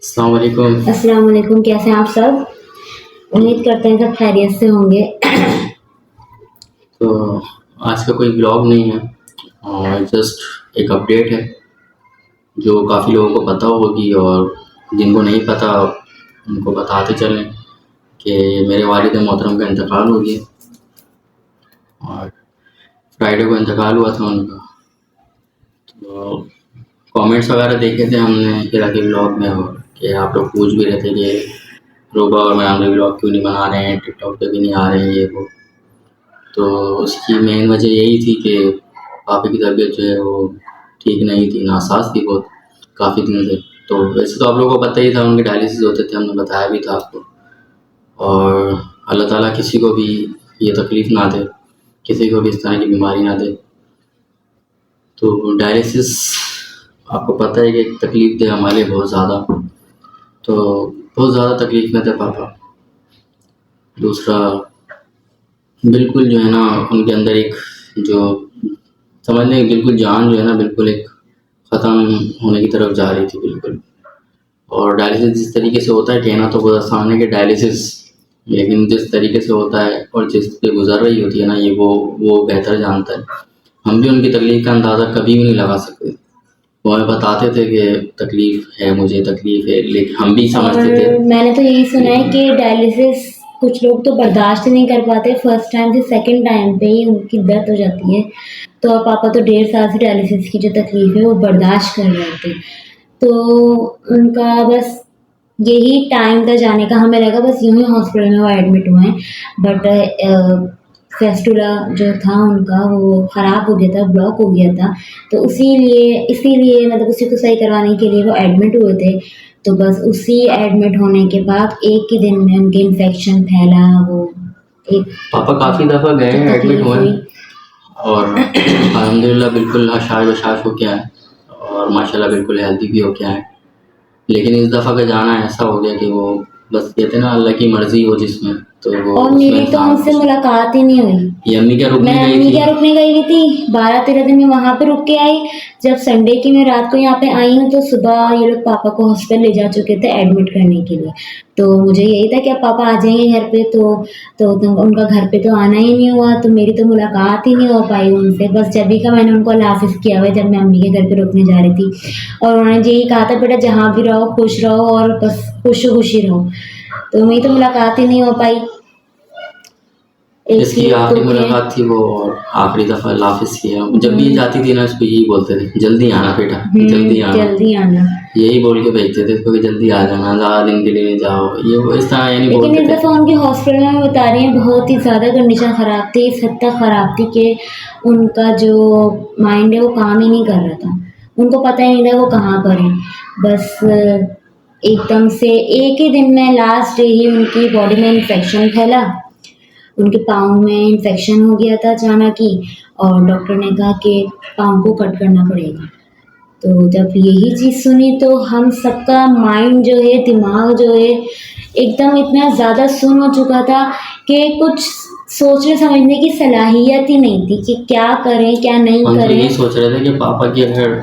अस्सलाम वालेकुम। अस्सलाम वालेकुम। कैसे हैं आप सब? उम्मीद करते हैं सब खैरियत से होंगे। तो आज का कोई ब्लॉग नहीं है और जस्ट एक अपडेट है जो काफ़ी लोगों को पता होगी और जिनको नहीं पता उनको बताते चलें कि मेरे वालिद मोहतरम का इंतकाल हो गया और फ्राइडे को इंतकाल हुआ था उनका। तो कमेंट्स वगैरह देखे थे हमने हिरा के ब्लॉग में और कि आप लोग पूछ भी रहे थे कि रोबा और मैं हमने ब्लॉग क्यों नहीं बना रहे हैं, टिकटॉक पे भी नहीं आ रहे हैं ये वो। तो उसकी मेन वजह यही थी कि पापा की तबीयत जो है वो ठीक नहीं थी, नासाज थी बहुत काफ़ी दिन से। तो वैसे तो आप लोगों को पता ही था, उनके डायलिसिस होते थे, हमने बताया भी था आपको। और अल्लाह ताला किसी को भी ये तकलीफ़ ना दे, किसी को भी इस तरह की बीमारी ना दे। तो डायलिसिस आपको पता है कि एक तकलीफ़ दे हमारे लिए बहुत ज़्यादा, तो बहुत ज़्यादा तकलीफ़ में थे पापा। दूसरा बिल्कुल जो है ना उनके अंदर एक जो समझ लें बिल्कुल जान जो है ना बिल्कुल एक ख़त्म होने की तरफ जा रही थी बिल्कुल। और डायलिसिस जिस तरीके से होता है, कहना तो बहुत आसान है कि डायलिसिस, लेकिन जिस तरीके से होता है और जिस पे गुजर रही होती है ना ये वो बेहतर जानता है। हम भी उनकी तकलीफ़ का अंदाज़ा कभी भी नहीं लगा सकते। वो हमें बताते थे कि तकलीफ़ है, मुझे तकलीफ़ है, लेकिन हम भी समझते थे। और मैंने तो यही सुना है कि डायलिसिस कुछ लोग तो बर्दाश्त ही नहीं कर पाते, फर्स्ट टाइम से सेकंड टाइम पे ही उनकी डेथ हो जाती है। तो और पापा तो 1.5 साल से डायलिसिस की जो तकलीफ है वो बर्दाश्त कर रहे थे। तो उनका बस यही टाइम था जाने का, हमें लगा बस यूं ही हॉस्पिटल में वो एडमिट हुए हैं। बट फेस्टुला जो था उनका वो ख़राब हो गया था, ब्लॉक हो गया था। तो इसीलिए मतलब उसी को सही करवाने के लिए वो एडमिट हुए थे। तो बस उसी एडमिट होने के बाद एक ही दिन में उनके इन्फेक्शन फैला, वो एक पापा काफ़ी दफ़ा गए तो हैं, एडमिट तकलीफ हुए हुई। हैं और अल्हम्दुलिल्लाह बिल्कुल हशाश बशाश हो के आए और माशाल्लाह बिल्कुल हेल्दी भी हो के आए। लेकिन इस दफ़ा का जाना ऐसा हो गया कि वो बस कहते हैं ना अल्लाह की मर्ज़ी हो जिसमें, तो वो और उसमें मेरी तो इंसान उनसे कुछ। मुलाकात ही नहीं हुई। ये अम्मी क्या रुकने मैं गई अम्मी थी। क्या रुकने गई हुई थी, 12-13 दिन में वहाँ पे रुक के आई। जब संडे की मैं रात को यहाँ पे आई हूँ तो सुबह ये लोग पापा को हॉस्पिटल ले जा चुके थे एडमिट करने के लिए। तो मुझे यही था कि अब पापा आ जाएंगे घर पे, तो उनका घर पे तो आना ही नहीं हुआ, तो मेरी तो मुलाकात ही नहीं हो पाई उनसे। बस जब भी का मैंने उनको अल्लाह हाफिज़ किया हुआ है, जब मैं अम्मी के घर पे रुकने जा रही थी। और उन्होंने यही कहा था, बेटा जहाँ भी रहो खुश रहो और बस खुशी रहो। तो मेरी तो मुलाकात ही नहीं हो पाई। एक इसकी ही आखिरी दुख है। मुलाकात थी वो और आखिरी दफ़ा अल्लाह हाफ़िज़ किया। जब भी ये जाती थी ना इसको यही बोलते थे, जल्दी आना बेटा, जल्दी आना। जल्दी आना। यही बोल के भेजते थे इसको कि जल्दी आ जाना, ज़्यादा दिन के लिए नहीं जाओ, ये वो इस तरह ये नहीं लेकिन इस बोलते दफ़ा थे। उनकी हॉस्पिटल में बता रही हैं बहुत ही ज़्यादा कंडीशन ख़राब थी, इस हद तक ख़राब थी कि उनका जो माइंड है वो काम ही नहीं कर रहा था। उनको पता ही नहीं था वो कहाँ पर हैं। बस एकदम से एक ही दिन में लास्ट डे ही उनकी बॉडी में इन्फेक्शन फैला। उनके पाँव में इन्फेक्शन हो गया था अचानक ही, और डॉक्टर ने कहा कि पाँव को कट करना पड़ेगा। तो जब यही चीज़ सुनी तो हम सबका माइंड जो है, दिमाग जो है, एकदम इतना ज़्यादा सुन्न हो चुका था कि कुछ सोचने समझने की सलाहियत ही नहीं थी कि क्या करें क्या नहीं हम तो यही करें। सोच रहे थे कि पापा की अगर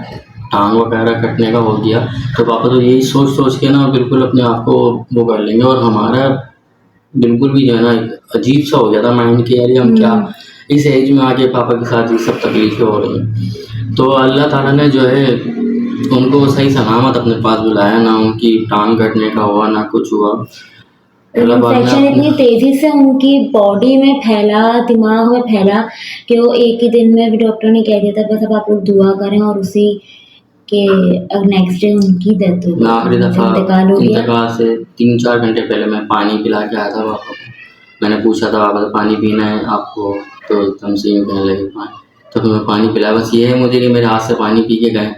टांग वगैरह कटने का हो गया तो पापा तो यही सोच सोच के ना बिल्कुल अपने आप को वो कर लेंगे। और हमारा बिल्कुल भी जो है ना एक अजीब सा हो गया था माइंड के, यार ये हम क्या इस एज में आके पापा के साथ ये सब तकलीफ़ें हो रही हैं। तो अल्लाह ताला ने जो है उनको सही सलामत अपने पास बुलाया, ना उनकी टांग कटने का हुआ ना कुछ हुआ। अल्लाह पाक ने इन्फेक्शन अपने इतनी तेज़ी से उनकी बॉडी में फैला, दिमाग में फैला कि वो एक ही दिन में भी डॉक्टर ने कह दिया था बस अब आप लोग दुआ करें, और उसी के अब नेक्स्ट डे उनकी डेथ हो मैं गई, आखिरी उनका दफ़ा इंतकाल हो गया। इंतकाल से 3-4 घंटे पहले मैं पानी पिला के आया था पापा को। मैंने पूछा था पापा से पानी पीना है आपको, तो एकदम से यूँ कहने लगे पानी। तो फिर मैं पानी पिलाया। बस ये है मुझे कि मेरे हाथ से पानी पी के गए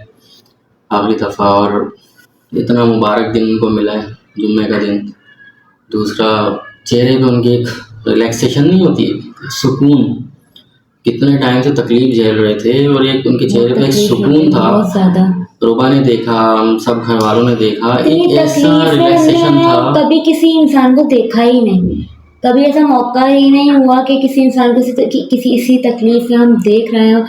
आखिरी दफ़ा। और इतना मुबारक दिन उनको मिला है, जुम्मे का दिन। दूसरा चेहरे पे उनकी एक रिलैक्सेशन नहीं होती, सुकून। कितने टाइम से तकलीफ़ झेल रहे थे और एक उनके बहुत चेहरे पे एक तकलीफ सुकून होती था। बहुत ज़्यादा। रूबा ने देखा, हम सब घर वालों ने देखा, इतनी एक ऐसा तकलीफ रिलैक्सेशन हमने था। कभी किसी इंसान को देखा ही नहीं। कभी ऐसा मौका ही नहीं हुआ कि किसी इंसान को किसी इसी तकलीफ में हम देख रहे हो।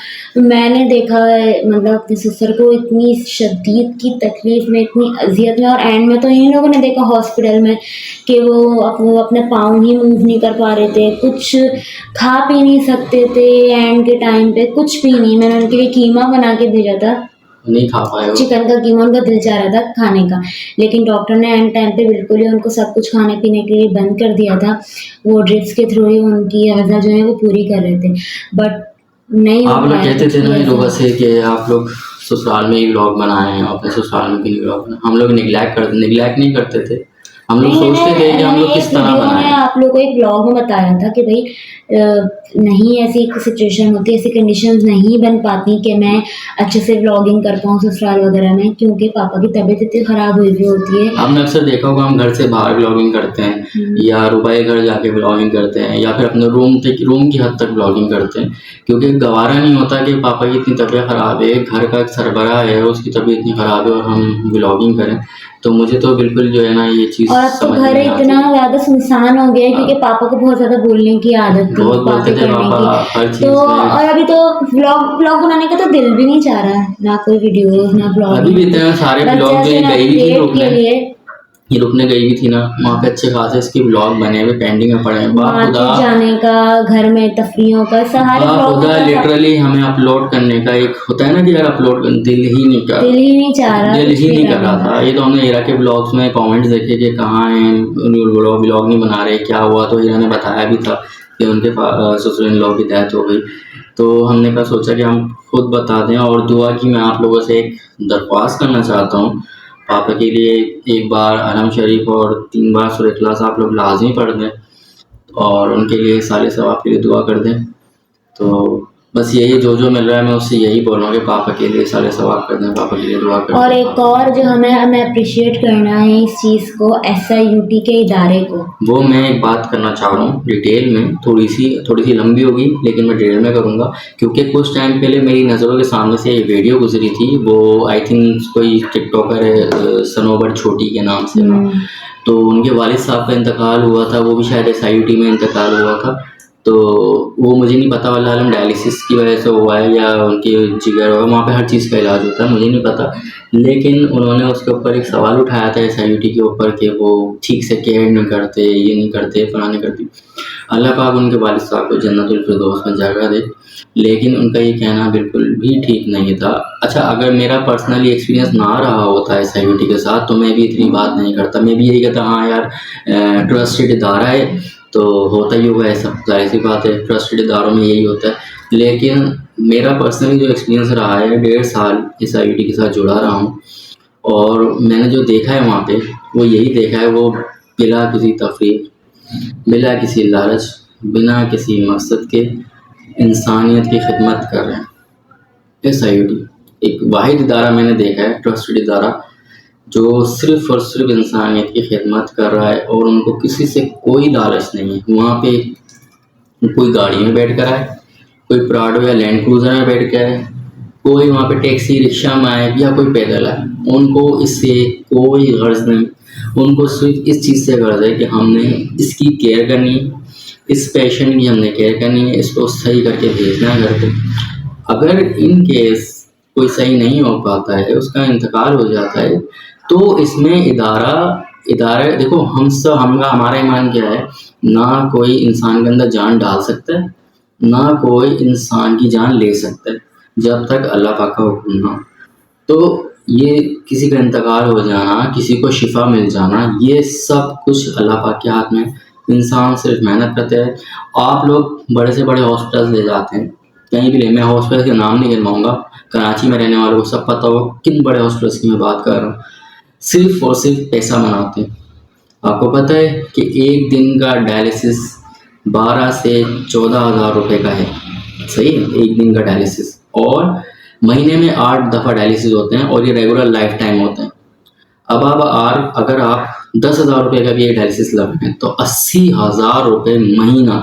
मैंने देखा है मतलब अपने ससुर को इतनी शदीद की तकलीफ में, इतनी अजियत में, और एंड में तो इन लोगों ने देखा हॉस्पिटल में कि वो अपने पाँव ही मूव नहीं कर पा रहे थे, कुछ खा पी नहीं सकते थे एंड के टाइम पे, कुछ भी नहीं। मैंने उनके लिए कीमा बना के भेजा था, नहीं खा पाए वो। चिकन का कीमा उनका दिल चाह रहा था खाने का, लेकिन डॉक्टर ने एंड टाइम पे बिल्कुल ही उनको सब कुछ खाने पीने के लिए बंद कर दिया था। वो ड्रिप्स के थ्रू ही उनकी ग़ज़ा जो है वो पूरी कर रहे थे, बट नहीं हो आप लोग पाया कहते थे कुछ ना भी इन लोगों ऐसा। से कि आप लोग ससुराल में ही व्लॉग बनाए हैं, अपने ससुराल में भी व्लॉग बनाए। हम लोग निगलेक्ट नहीं करते थे, हम लोग नहीं, सोचते थे कि हम मैंने लोग किस एक तरह वीडियो में बनाएं। आप लोगों को एक ब्लॉग में बताया था कि भाई नहीं ऐसी सिचुएशन होती, ऐसी कंडीशंस नहीं बन पाती कि मैं अच्छे से व्लॉगिंग कर पाऊँ ससुराल वगैरह में, क्योंकि पापा की तबीयत इतनी ख़राब हुई हुई होती है। आपने अक्सर देखा होगा हम घर से बाहर व्लॉगिंग करते हैं या रुपए घर जाके व्लॉगिंग करते हैं या फिर अपने रूम की हद तक व्लॉगिंग करते हैं, क्योंकि गवारा नहीं होता कि पापा की इतनी तबीयत ख़राब है, घर का एक सरबराह है उसकी तबीयत इतनी ख़राब है और हम व्लॉगिंग करें। तो मुझे तो बिल्कुल जो है ना ये चीज़ और अब तो समझ घर नहीं आती। इतना ज़्यादा सुनसान हो गया है क्योंकि पापा को बहुत ज़्यादा बोलने की आदत थी, बहुत बोलते बातें थे करने पापा की। हर तो चीज़ में। और अभी तो व्लॉग बनाने का तो दिल भी नहीं चाह रहा है, ना कोई वीडियोस ना अभी भी व्लॉगिंग, इतने सारे बस ब्लॉग जो जैसे ये ना गई भी थी अपडेट रुकने, के लिए ये रुकने गई भी थी ना, वहाँ पे अच्छे खासे इसके ब्लॉग बने हुए पेंडिंग में पड़े हैं। मार्केट जाने का, घर में तफरियों का, सारे व्लॉग खुदा में लिटरली हमें अपलोड करने का एक होता है ना कि यार अपलोड कर, दिल ही नहीं कर दिल ही नहीं चाह रहा दिल कुछ ही भी नहीं कर करने रहा का। था। ये तो हमने हीरा के ब्लॉग्स में कमेंट्स देखे कि कहाँ हैं व्लॉग नहीं बना रहे, क्या हुआ। तो हीरा ने बताया भी था कि उनके ससुर इन लॉ की डेथ हो गई। तो हमने कहा सोचा कि हम खुद बता दें, और दुआ की मैं आप लोगों से एक दरख्वास्त करना चाहता हूँ, पापा के लिए एक बार अरहम शरीफ और 3 बार सूरह इखलास आप लोग लाजमी पढ़ दें और उनके लिए साले सवाब के लिए दुआ कर दें। तो बस यही जो मिल रहा है मैं उससे यही बोल रहा हूँ कि पापा के लिए साले सवाब कर दें, पापा के लिए दुआ कर और दें। एक और जो हमें अप्रिशिएट करना है इस चीज़ को, SIUT के इदारे को। वो मैं एक बात करना चाह रहा हूँ डिटेल में, थोड़ी सी लंबी होगी लेकिन मैं डिटेल में करूँगा, क्योंकि कुछ टाइम पहले मेरी नज़रों के सामने से एक वीडियो गुजरी थी। वो आई थिंक कोई टिकटॉकर है सनोबर छोटी के नाम से था। तो उनके वालिद साहब का इंतकाल हुआ था, वो भी शायद SIUT में इंतकाल हुआ था। तो वो मुझे नहीं पता वल्लाह आलम डायलिसिस की वजह से हुआ है या उनके जिगर हुआ, वहाँ पे हर चीज़ का इलाज होता है, मुझे नहीं पता। लेकिन उन्होंने उसके ऊपर एक सवाल उठाया था SIUT के ऊपर कि वो ठीक से केयर नहीं करते, ये नहीं करते, फलां नहीं करती। अल्लाह पाक उनके वालिद साहब को जन्नतुल फिरदौस में जगह दे, लेकिन उनका ये कहना बिल्कुल भी ठीक नहीं था। अच्छा, अगर मेरा पर्सनली एक्सपीरियंस ना रहा होता SIUT के साथ तो मैं भी इतनी बात नहीं करता, मैं भी यही कहता हाँ यार ट्रस्टेड इदारा है तो होता ही होगा ऐसा, जाहिर सी बात है, ट्रस्टेड इदारों में यही होता है। लेकिन मेरा पर्सनली जो एक्सपीरियंस रहा है, 1.5 साल SIUT के साथ जुड़ा रहा हूँ, और मैंने जो देखा है वहाँ पे वो यही देखा है, वो बिला किसी तफरीक, बिला किसी लालच, बिना किसी मकसद के इंसानियत की खिदमत कर रहे हैं। SIUT एक वाहिद इदारा मैंने देखा है, ट्रस्टेड इदारा, जो सिर्फ़ और सिर्फ इंसानियत की खिदमत कर रहा है और उनको किसी से कोई लालच नहीं है। वहाँ पे कोई गाड़ी में बैठ कर आए, कोई प्राडो या लैंड क्रूज़र में बैठ के आए, कोई वहाँ पे टैक्सी रिक्शा में आए या कोई पैदल आए, उनको इससे कोई गर्ज़ नहीं। उनको सिर्फ इस चीज़ से गर्ज़ है कि हमने इसकी केयर करनी है, इस पेशेंट की हमने केयर करनी है, इसको सही करके भेजना है घर पे। अगर इन केस कोई सही नहीं हो पाता है, उसका इंतकाल हो जाता है, तो इसमें इदारा देखो, हमारा ईमान क्या है, ना कोई इंसान के अंदर जान डाल सकता है, ना कोई इंसान की जान ले सकता है जब तक अल्लाह पाक का हुक्म ना हो। तो ये किसी का इंतकाल हो जाना, किसी को शिफा मिल जाना, ये सब कुछ अल्लाह पाक के हाथ में। इंसान सिर्फ मेहनत करते हैं। आप लोग बड़े से बड़े हॉस्पिटल ले जाते हैं, कहीं भी ले, मैं हॉस्पिटल के नाम नहीं गिनवाऊंगा, कराची में रहने वालों को सब पता होगा किन बड़े हॉस्पिटल्स की मैं बात कर रहा हूँ। सिर्फ और सिर्फ पैसा बनाते हैं। आपको पता है कि एक दिन का डायलिसिस 12 से 14 हज़ार रुपये का है, सही है, एक दिन का डायलिसिस, और महीने में 8 दफ़ा डायलिसिस होते हैं और ये रेगुलर लाइफ टाइम होते हैं। अब अगर आप 10,000 रुपये का भी एक डायलिसिस लगाएं तो 80,000 रुपये महीना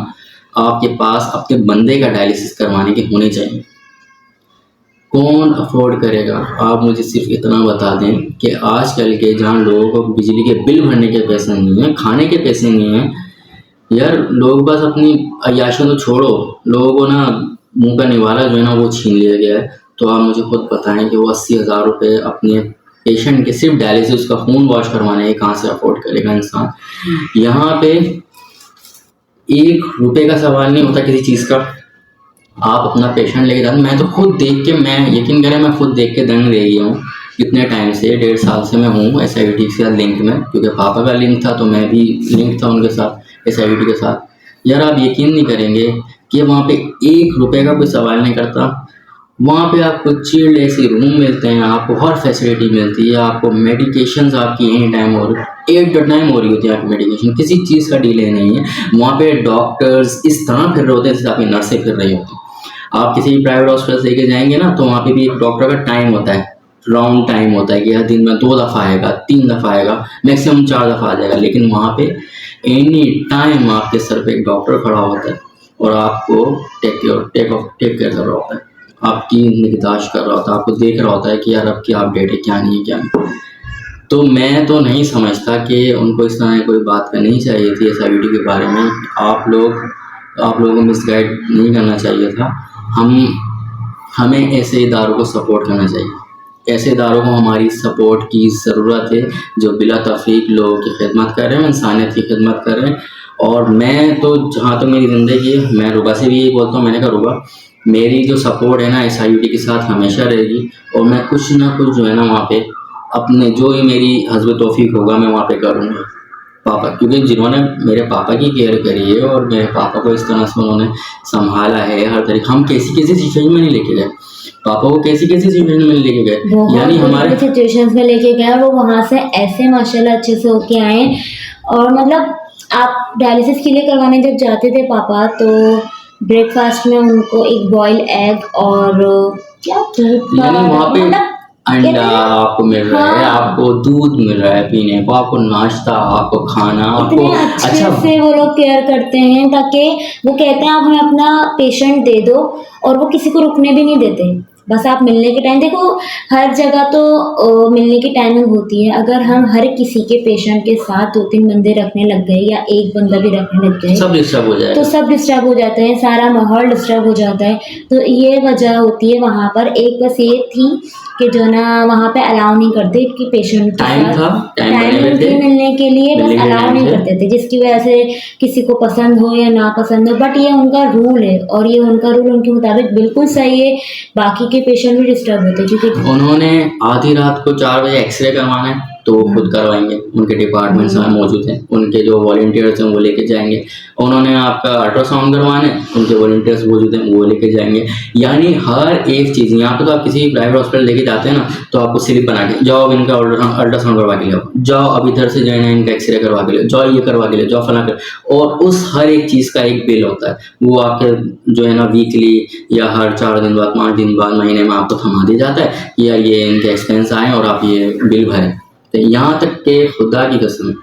आपके पास अपने बंदे का डायलिसिस करवाने के होने चाहिए। कौन अफोर्ड करेगा? आप मुझे सिर्फ इतना बता दें कि आजकल के जहाँ लोगों को बिजली के बिल भरने के पैसे नहीं हैं, खाने के पैसे नहीं हैं, यार लोग बस अपनी अय्याशियों तो छोड़ो, लोगों को ना मुंह का निवाला जो है ना वो छीन लिया गया है। तो आप मुझे खुद बताएं कि वो 80,000 रुपये अपने पेशेंट के सिर्फ डायलिसिस का खून वॉश करवाने के कहाँ से अफोर्ड करेगा इंसान। यहाँ पे 1 रुपये का सवाल नहीं होता किसी चीज़ का। आप अपना पेशेंट लेके जाते, मैं तो खुद देख के, मैं यकीन करें मैं खुद देख के दंग रह गया हूँ। इतने टाइम से 1.5 साल से मैं हूँ SIVT के साथ लिंक में, क्योंकि पापा का लिंक था तो मैं भी लिंक था उनके साथ, SIVT के साथ। यार आप यकीन नहीं करेंगे कि वहाँ पे 1 रुपये का कोई सवाल नहीं करता। वहाँ पे आपको चिल्ड ऐसे रूम मिलते हैं, आपको हर फैसिलिटी मिलती है, आपको मेडिकेशंस आपकी एनी टाइम हो रही, एट द टाइम हो रही होती है आपकी मेडिकेशन, किसी चीज़ का डिले नहीं है। वहाँ पे डॉक्टर्स इस तरह फिर रहे होते हैं जैसे आपकी नर्सें फिर रही होती हैं। आप किसी भी प्राइवेट हॉस्पिटल लेके जाएंगे ना तो वहाँ पे भी एक डॉक्टर का टाइम होता है, राउंड टाइम होता है कि हर दिन में 2 दफ़ा आएगा, 3 दफ़ा आएगा, मैक्सिमम 4 दफ़ा आ जाएगा। लेकिन वहाँ पे एनी टाइम आपके सर पे एक डॉक्टर खड़ा होता है और आपको टेक केयर कर रहा होता है, आपकी निगहदाश्त कर रहा होता है, आपको देख रहा होता है कि यार अब क्या अपडेट है, क्या नहीं है, क्या नहीं। तो मैं तो नहीं समझता कि उनको इस तरह कोई बात करनी चाहिए थी SIVT के बारे में। आप लोगों को मिसगाइड नहीं करना चाहिए था। हमें ऐसे इदारों को सपोर्ट करना चाहिए। ऐसे इदारों को हमारी सपोर्ट की ज़रूरत है जो बिला तफरीक लोगों की खिदमत कर रहे हैं, इंसानियत की खिदमत कर रहे हैं। और मैं तो जहाँ तक मेरी ज़िंदगी है, मैं रुबा से भी यही बोलता हूँ, मैंने कहा रुबा मेरी जो सपोर्ट है ना SIVT के साथ हमेशा रहेगी, और मैं कुछ ना कुछ जो है ना वहाँ पे अपने जो ही मेरी हस्ब तौफीक होगा मैं वहाँ पे करूँगा। पापा, क्योंकि जिन्होंने मेरे पापा की केयर करी है और मेरे पापा को इस तरह से उन्होंने संभाला है हर तरीके, हम कैसी सिचुएशन में नहीं लेके गए, पापा को कैसी सिचुएशन में लेके गए, यानी हमारे सिचुएशंस में लेके गए और वो वहाँ से ऐसे माशाल्लाह अच्छे से होके आए। और मतलब आप डायलिसिस के लिए करवाने जब जाते थे पापा, तो ब्रेकफास्ट में उनको एक बॉयल एग और क्या दूध का, यानी वहाँ पे मतलब अंडा आपको मिल रहा है, हाँ, आपको दूध मिल रहा है पीने को, आपको नाश्ता, आपको खाना, आपको इतने अच्छे अच्छा से वो लोग केयर करते हैं, ताकि वो कहते हैं आप हमें अपना पेशेंट दे दो, और वो किसी को रुकने भी नहीं देते। बस आप मिलने के टाइम देखो, हर जगह तो मिलने की टाइमिंग होती है। अगर हम हर किसी के पेशेंट के साथ 2-3 बंदे रखने लग गए या एक बंदा भी रखने लग गए, सब डिस्टर्ब हो तो जाएगा। सब डिस्टर्ब हो जाते हैं, सारा माहौल डिस्टर्ब हो जाता है। तो ये वजह होती है वहाँ पर। एक बस ये थी कि जो ना वहाँ पे अलाउ नहीं करते कि पेशेंट के टाइम साथ था, टाइम बने टाइमिंग हुए थी थे, मिलने के लिए, बस मिलने के अलाउ टाइम नहीं थे। करते थे, जिसकी वजह से किसी को पसंद हो या ना पसंद हो, बट ये उनका रूल है और ये उनका रूल उनके मुताबिक बिल्कुल सही है। बाकी के पेशेंट भी डिस्टर्ब होते हैं, क्योंकि उन्होंने आधी रात को 4 बजे एक्सरे करवाना है तो वो खुद करवाएंगे, उनके डिपार्टमेंट्स में मौजूद हैं, उनके जो वॉलंटियर्स हैं वो लेके जाएंगे। उन्होंने आपका अल्ट्रासाउंड करवाना है, उनके वॉलंटियर्स मौजूद हैं, वो लेके जाएंगे। यानी हर एक चीज़, यहाँ पे तो आप किसी प्राइवेट हॉस्पिटल लेके जाते हैं ना तो आपको स्लिप बना के जाओ, अब इनका अल्ट्रासाउंड करवा के ले आओ, जाओ अब इधर से जो है ना इनका एक्सरे करवा के ले जाओ, ये करवा के ले जाओ, फला कर, और उस हर एक चीज़ का एक बिल होता है, वो आपके जो है ना वीकली या हर 4 दिन बाद, 5 दिन बाद, महीने में आपको थमा दिया जाता है कि यार ये इनके एक्सपेंस आए और आप ये बिल भरें। तो यहाँ तक के खुदा की कसम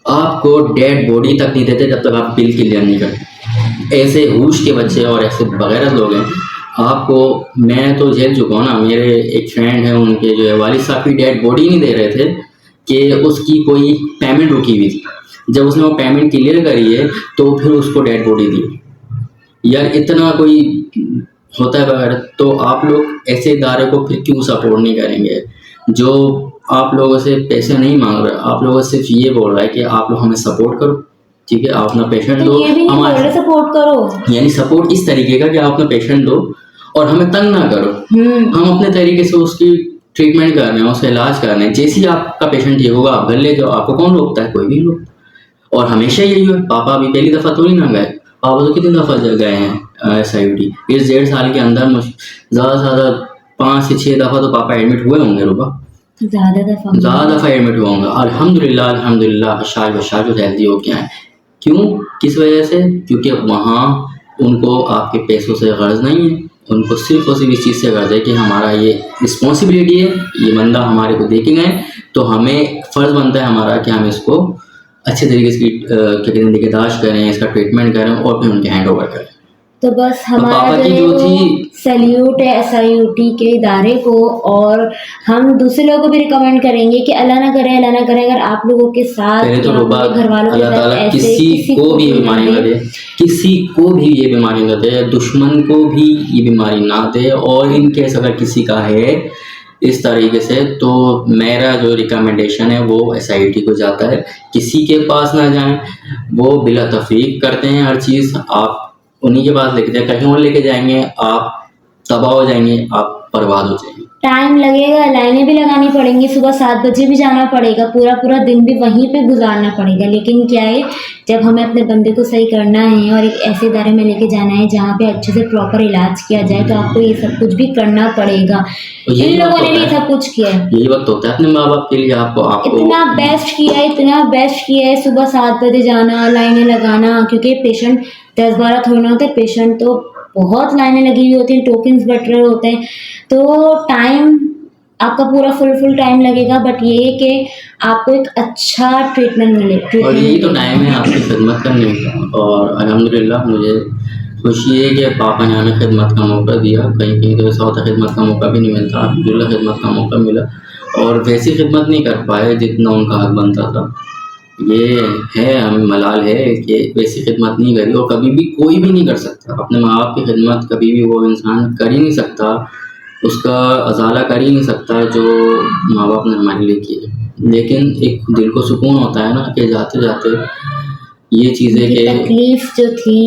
आपको डेड बॉडी तक नहीं देते जब तक आप बिल क्लियर नहीं करते। ऐसे होश के बच्चे और ऐसे बगैरत लोग हैं। आपको, मैं तो झेल चुका हूँ ना, मेरे एक फ्रेंड है, उनके जो है वालिद साहब की डेड बॉडी नहीं दे रहे थे कि उसकी कोई पेमेंट रुकी हुई थी, जब उसने वो पेमेंट क्लियर करी है तो फिर उसको डेड बॉडी दी। यार इतना कोई होता है बगैर, तो आप लोग ऐसे इदारे को फिर क्यों सपोर्ट नहीं करेंगे जो आप लोगों से पैसे नहीं मांग रहे, आप लोगों से सिर्फ ये बोल रहा है कि आप लोग हमें सपोर्ट करो, ठीक है, आप अपना पेशेंट तो दो, ये भी नहीं बोल हमारे रहे सपोर्ट करो, यानी सपोर्ट इस तरीके का कि आप अपना पेशेंट दो और हमें तंग ना करो। हम अपने तरीके से उसकी ट्रीटमेंट कर रहे हैं, उसका इलाज कर रहे हैं, जैसे ही आपका पेशेंट ठीक होगा आप घर ले जाओ, आपको कौन रोकता है, कोई भी लोग। और हमेशा यही है, पापा अभी पहली दफ़ा तो नहीं ना गए, पापा तो कितनी दफ़ा गए हैं SIVT इस 1.5 साल के अंदर, ज़्यादा से ज़्यादा 5 से 6 दफ़ा तो पापा एडमिट हुए होंगे रुबा, ज़्यादा दफ़ा एडमिट हुआ होंगे। अल्हम्दुलिल्लाह अल्हम्दुलिल्लाह बशार बशार जो हेल्दी हो गया है। क्यों, किस वजह से? क्योंकि वहाँ उनको आपके पैसों से गर्ज नहीं है, उनको सिर्फ और सिर्फ इस चीज़ से गर्ज है कि हमारा ये रिस्पॉन्सिबिलिटी है, ये बंदा हमारे को देखे गए तो हमें फ़र्ज़ बनता है हमारा कि हम इसको अच्छे तरीके से क्या कहते हैं निगहदाश्त करें, इसका ट्रीटमेंट करें और फिर उनके हैंड ओवर करें। तो बस तो हमारा पापा जो की है जो वो थी, सैल्यूट है SIUT के इदारे को, और हम दूसरे लोगों को भी रिकमेंड करेंगे कि अल्लाह ना करे, अल्लाह ना करे, अगर आप लोगों के साथ पहले तो या रुबा, आपके घर वालों के अल्लाह साथ ताला ऐसे किसी किसी को भी ये भी ना बीमारी ना दे। दे, किसी को भी ये बीमारी ना दे, दुश्मन को भी ये बीमारी ना दे। और इन केस अगर किसी का है इस तरीके से, तो मेरा जो रिकमेंडेशन है वो SIT को जाता है, किसी के पास ना जाएं। वो बिला तफरीक करते हैं हर चीज़, आप उन्हीं के पास लेके जाए, कहीं और लेके जाएंगे आप तबाह हो जाएंगे, आप बर्बाद हो जाएंगे। टाइम लगेगा, लाइनें भी लगानी पड़ेंगी, सुबह 7 बजे भी जाना पड़ेगा, पूरा पूरा दिन भी वहीं पे गुजारना पड़ेगा। लेकिन क्या है, जब हमें अपने बंदे को सही करना है और एक ऐसे इदारे में लेके जाना है जहाँ पे अच्छे से प्रॉपर इलाज किया जाए, तो आपको ये सब कुछ भी करना पड़ेगा। तो यही इन वक्त लोगों ने भी होता ये है, सब कुछ किया है, यही वक्त होता है अपने माँ बाप के लिए, आपको इतना बेस्ट किया है, इतना बेस्ट किया है। सुबह 7 बजे जाना, लाइनें लगाना, क्योंकि पेशेंट 10-12 थोड़ा ना होते, पेशेंट तो बहुत लाइनें लगी हुई होती हैं, टोकन्स बट रहे होते हैं, तो टाइम आपका पूरा फुल टाइम लगेगा। बट ये है कि आपको एक अच्छा ट्रीटमेंट मिले, और यही तो ट्रीटमेंट टाइम है आपकी खिदमत करने का। और अल्हम्दुलिल्लाह मुझे खुशी है कि पापा ने हमें खिदमत का मौका दिया। कहीं कहीं तो ऐसा होता है खिदमत का मौका भी नहीं मिलता, अल्हम्दुलिल्लाह खिदमत का मौका मिला, और वैसी खिदमत नहीं कर पाए जितना उनका हक बनता था। ये है, हमें मलाल है कि वैसी खिदमत नहीं करी, और कभी भी कोई भी नहीं कर सकता अपने माँ बाप की खिदमत, कभी भी वो इंसान कर ही नहीं सकता, उसका अजाला कर ही नहीं सकता जो माँ बाप ने हमारे लिए किया। लेकिन एक दिल को सुकून होता है ना कि जाते जाते ये चीज़ें उनकी कि तकलीफ जो थी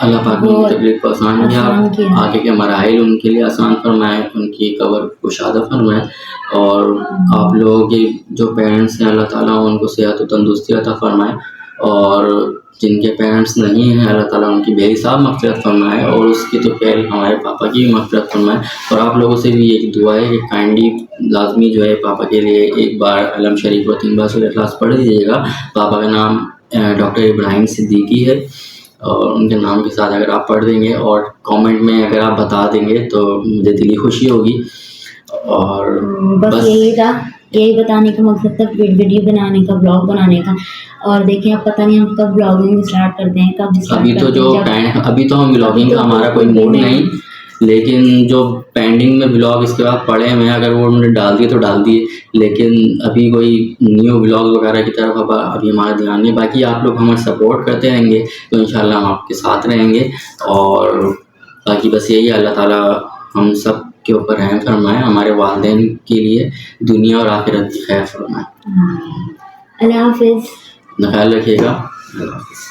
अल्लाह पाक ने वो उनकी तकलीफ को आसान किया, आसान किया। आगे के मराहिल उनके लिए आसान फरमाए, उनकी कब्र कुशादा फरमाए। और आप लोगों के जो पेरेंट्स हैं अल्लाह ताला उनको सेहत और तंदुरुस्ती अता फरमाए, और जिनके पेरेंट्स नहीं हैं अल्लाह ताला उनकी बेहिसाब मग़फ़िरत फरमाए, और उसकी तो पहले हमारे पापा की भी मग़फ़िरत फरमाए। और आप लोगों से भी एक दुआ है कि काइंडली लाज़मी जो है पापा के लिए एक बार अलम शरीफ और 3 बार सूरह इखलास पढ़ दीजिएगा। पापा का नाम डॉक्टर इब्राहिम सिद्दीकी है, और उनके नाम के साथ अगर आप पढ़ देंगे और कमेंट में अगर आप बता देंगे तो मुझे दिली खुशी होगी। और बस यही था, यही बताने का मकसद था, वीडियो बनाने का, ब्लॉग बनाने का। और देखिए, अब पता नहीं हम कब ब्लॉगिंग स्टार्ट करते हैं, कब स्टार्ट अभी तो करते जो हैं, जब अभी तो हम व्लॉगिंग तो का हमारा कोई बिल्कुल भी मूड नहीं। नहीं, लेकिन जो पेंडिंग में व्लॉग इसके बाद पड़े हुए हैं अगर वो उन्होंने डाल दिए तो डाल दिए, लेकिन अभी कोई न्यू व्लॉग वगैरह की तरफ अब अभी हमारा ध्यान नहीं। बाकी आप लोग हमें सपोर्ट करते रहेंगे तो इंशाल्लाह हम आपके साथ रहेंगे। और बाकी बस यही है, अल्लाह ताला हम सब के ऊपर रहम फरमाए, हमारे वालिदैन के लिए दुनिया और आखिरत की खैर फरमाए। अल्लाह हाफिज़। अपना ख्याल रखिएगा। अल्लाह हाफिज़।